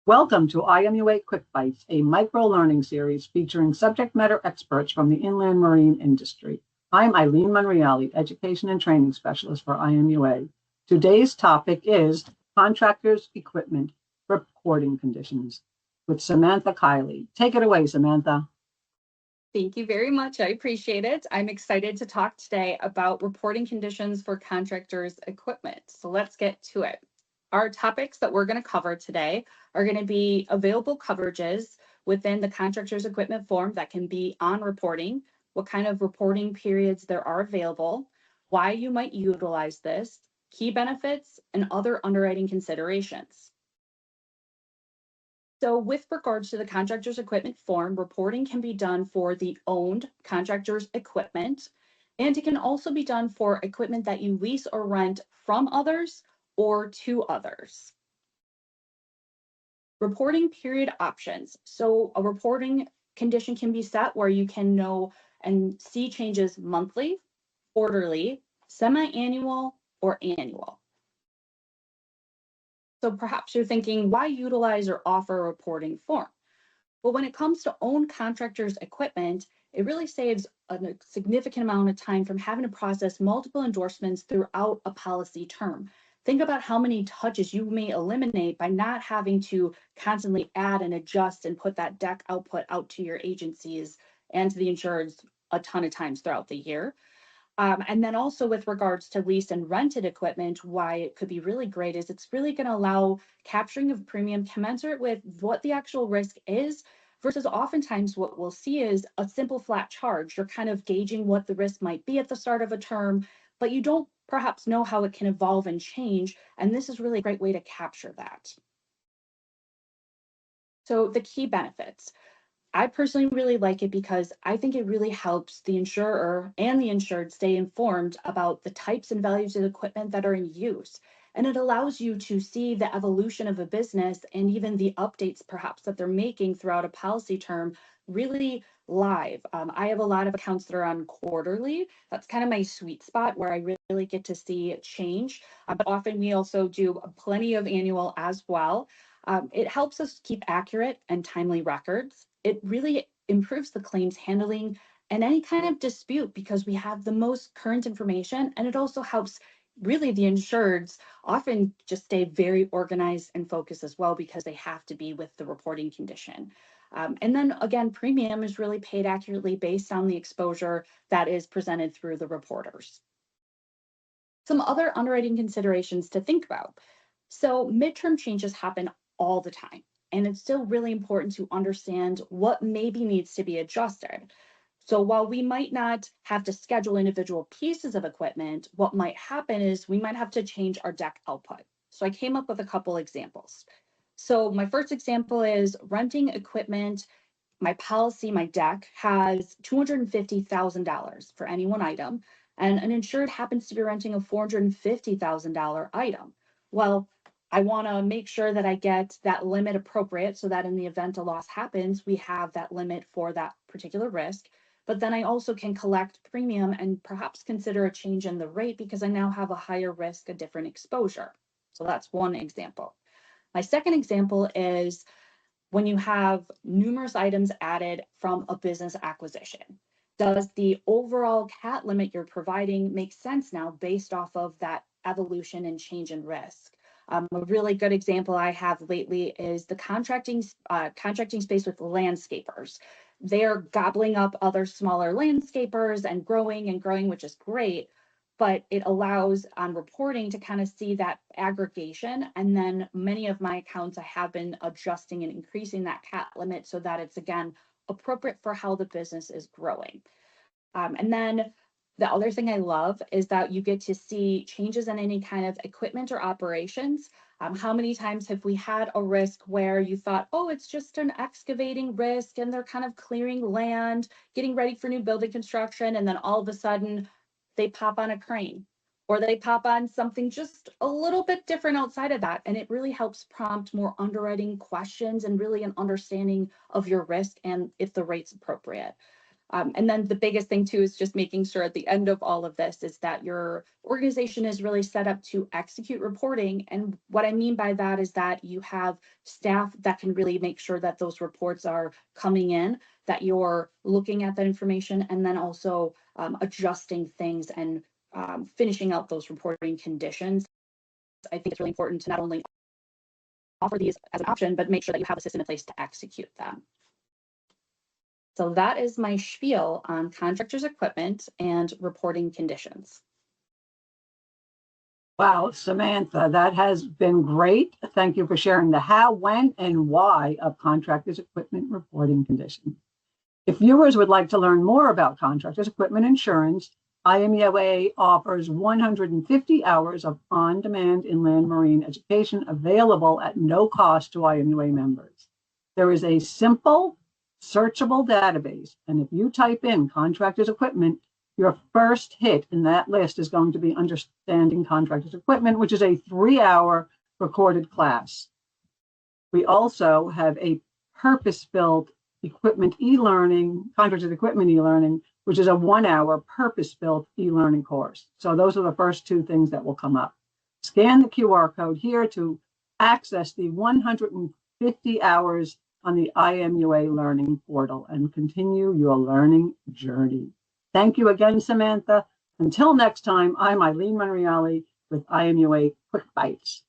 Welcome to IMUA Quick Bites, a micro-learning series featuring subject matter experts from the inland marine industry. I'm Eileen Monreale, Education and Training Specialist for IMUA. Today's topic is Contractors' Equipment Reporting Conditions with Samantha Kiley. Take it away, Samantha. Thank you very much. I appreciate it. I'm excited to talk today about reporting conditions for contractors' equipment. So let's get to it. Our topics that we're going to cover today are going to be available coverages within the contractor's equipment form that can be on reporting, what kind of reporting periods there are available, why you might utilize this, key benefits, and other underwriting considerations. So with regards to the contractor's equipment form, reporting can be done for the owned contractor's equipment, and it can also be done for equipment that you lease or rent from others or to others. Reporting period options. So a reporting condition can be set where you can know and see changes monthly, quarterly, semi-annual, or annual. So perhaps you're thinking, why utilize or offer a reporting form? Well, when it comes to own contractors' equipment, it really saves a significant amount of time from having to process multiple endorsements throughout a policy term. Think about how many touches you may eliminate by not having to constantly add and adjust and put that deck output out to your agencies and to the insureds a ton of times throughout the year. And then also with regards to leased and rented equipment, why it could be really great is it's really going to allow capturing of premium commensurate with what the actual risk is, versus oftentimes what we'll see is a simple flat charge. You're kind of gauging what the risk might be at the start of a term, but you don't perhaps know how it can evolve and change. And this is really a great way to capture that. So the key benefits. I personally really like it because I think it really helps the insurer and the insured stay informed about the types and values of equipment that are in use. And it allows you to see the evolution of a business and even the updates perhaps that they're making throughout a policy term really live. I have a lot of accounts that are on quarterly. That's kind of my sweet spot where I really get to see change. But often we also do plenty of annual as well. It helps us keep accurate and timely records. It really improves the claims handling and any kind of dispute because we have the most current information, and it also helps really the insureds often just stay very organized and focused as well because they have to be with the reporting condition. And then again, premium is really paid accurately based on the exposure that is presented through the reporters. Some other underwriting considerations to think about. So midterm changes happen all the time. And it's still really important to understand what maybe needs to be adjusted. So while we might not have to schedule individual pieces of equipment, what might happen is we might have to change our deck output. So I came up with a couple examples. So my first example is renting equipment. My policy, my deck has $250,000 for any one item, and an insured happens to be renting a $450,000 item. Well, I want to make sure that I get that limit appropriate so that in the event a loss happens, we have that limit for that particular risk. But then I also can collect premium and perhaps consider a change in the rate because I now have a higher risk, a different exposure. So that's one example. My second example is when you have numerous items added from a business acquisition. Does the overall CAT limit you're providing make sense now based off of that evolution and change in risk? A really good example I have lately is the contracting space with landscapers. They're gobbling up other smaller landscapers and growing, which is great, but it allows on reporting to kind of see that aggregation. And then many of my accounts, I have been adjusting and increasing that CAT limit so that it's, again, appropriate for how the business is growing. And then the other thing I love is that you get to see changes in any kind of equipment or operations. How many times have we had a risk where you thought, oh, it's just an excavating risk and they're kind of clearing land, getting ready for new building construction, and then all of a sudden they pop on a crane or they pop on something just a little bit different outside of that. And it really helps prompt more underwriting questions and really an understanding of your risk and if the rate's appropriate. And then the biggest thing too is just making sure at the end of all of this is that your organization is really set up to execute reporting. And what I mean by that is that you have staff that can really make sure that those reports are coming in, that you're looking at that information, and then also adjusting things and finishing out those reporting conditions. I think it's really important to not only offer these as an option, but make sure that you have a system in place to execute them. So that is my spiel on contractors' equipment and reporting conditions. Wow, Samantha, that has been great. Thank you for sharing the how, when, and why of contractors' equipment reporting conditions. If viewers would like to learn more about contractors' equipment insurance, IMUA offers 150 hours of on-demand inland marine education available at no cost to IMUA members. There is a simple, searchable database, and if you type in contractors' equipment, your first hit in that list is going to be Understanding Contractors' Equipment, which is a 3-hour recorded class. We also have a purpose-built equipment e-learning, contractors' equipment e-learning, which is a 1-hour purpose-built e-learning course. So those are the first two things that will come up. Scan the QR code here to access the 150 hours on the IMUA Learning Portal and continue your learning journey. Thank you again, Samantha. Until next time, I'm Eileen Monreale with IMUA Quick Bites.